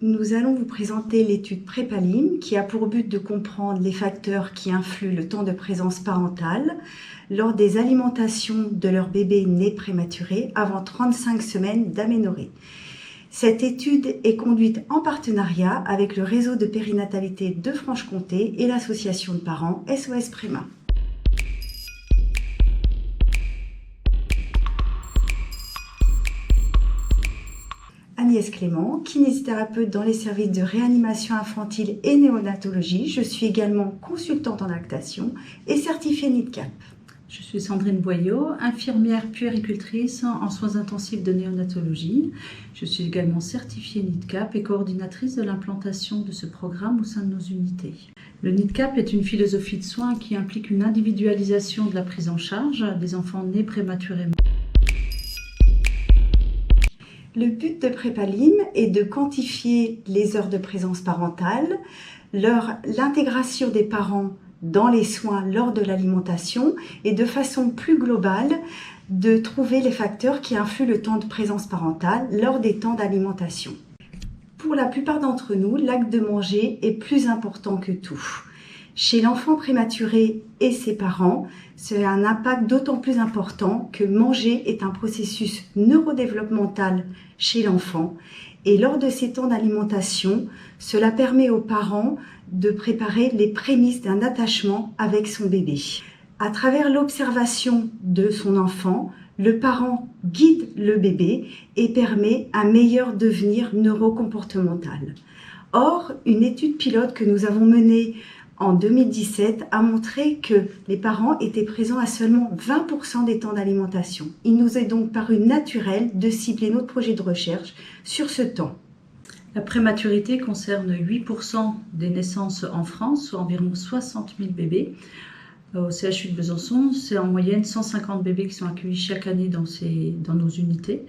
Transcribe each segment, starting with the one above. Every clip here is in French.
Nous allons vous présenter l'étude Prépalim qui a pour but de comprendre les facteurs qui influent le temps de présence parentale lors des alimentations de leur bébé né prématuré avant 35 semaines d'aménorrhée. Cette étude est conduite en partenariat avec le réseau de périnatalité de Franche-Comté et l'association de parents SOS Préma. Agnès Clément, kinésithérapeute dans les services de réanimation infantile et néonatologie. Je suis également consultante en lactation et certifiée NIDCAP. Je suis Sandrine Boyot, infirmière puéricultrice en soins intensifs de néonatologie. Je suis également certifiée NIDCAP et coordinatrice de l'implantation de ce programme au sein de nos unités. Le NIDCAP est une philosophie de soins qui implique une individualisation de la prise en charge des enfants nés prématurément. Le but de Prépalim est de quantifier les heures de présence parentale, l'intégration des parents dans les soins lors de l'alimentation et de façon plus globale de trouver les facteurs qui influent le temps de présence parentale lors des temps d'alimentation. Pour la plupart d'entre nous, l'acte de manger est plus important que tout. Chez l'enfant prématuré et ses parents, c'est un impact d'autant plus important que manger est un processus neurodéveloppemental chez l'enfant et lors de ces temps d'alimentation, cela permet aux parents de préparer les prémices d'un attachement avec son bébé. À travers l'observation de son enfant, le parent guide le bébé et permet un meilleur devenir neurocomportemental. Or, une étude pilote que nous avons menée en 2017 a montré que les parents étaient présents à seulement 20% des temps d'alimentation. Il nous est donc paru naturel de cibler notre projet de recherche sur ce temps. La prématurité concerne 8% des naissances en France, soit environ 60 000 bébés. Au CHU de Besançon, c'est en moyenne 150 bébés qui sont accueillis chaque année dans nos unités.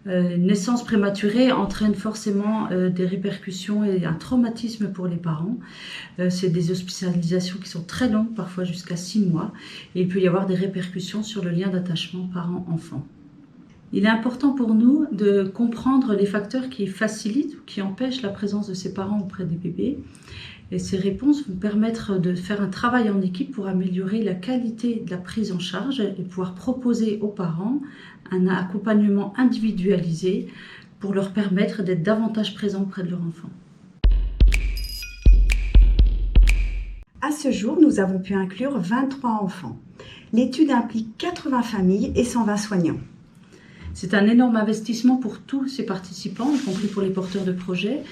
Une naissance prématurée entraîne forcément des répercussions et un traumatisme pour les parents. C'est des hospitalisations qui sont très longues, parfois jusqu'à 6 mois. Et il peut y avoir des répercussions sur le lien d'attachement parent-enfant. Il est important pour nous de comprendre les facteurs qui facilitent ou qui empêchent la présence de ces parents auprès des bébés. Et ces réponses vont permettre de faire un travail en équipe pour améliorer la qualité de la prise en charge et pouvoir proposer aux parents un accompagnement individualisé pour leur permettre d'être davantage présents auprès de leur enfant. À ce jour, nous avons pu inclure 23 enfants. L'étude implique 80 familles et 120 soignants. C'est un énorme investissement pour tous ces participants, y compris pour les porteurs de projets,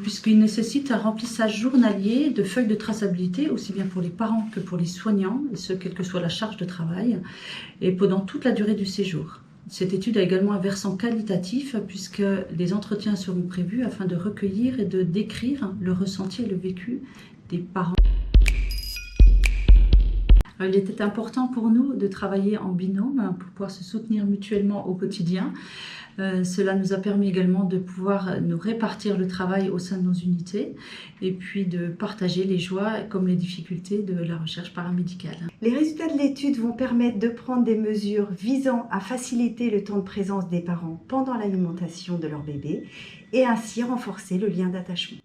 puisqu'il nécessite un remplissage journalier de feuilles de traçabilité, aussi bien pour les parents que pour les soignants, et ce, quelle que soit la charge de travail, et pendant toute la durée du séjour. Cette étude a également un versant qualitatif, puisque les entretiens seront prévus afin de recueillir et de décrire le ressenti et le vécu des parents. Il était important pour nous de travailler en binôme pour pouvoir se soutenir mutuellement au quotidien. Cela nous a permis également de pouvoir nous répartir le travail au sein de nos unités et puis de partager les joies comme les difficultés de la recherche paramédicale. Les résultats de l'étude vont permettre de prendre des mesures visant à faciliter le temps de présence des parents pendant l'alimentation de leur bébé et ainsi renforcer le lien d'attachement.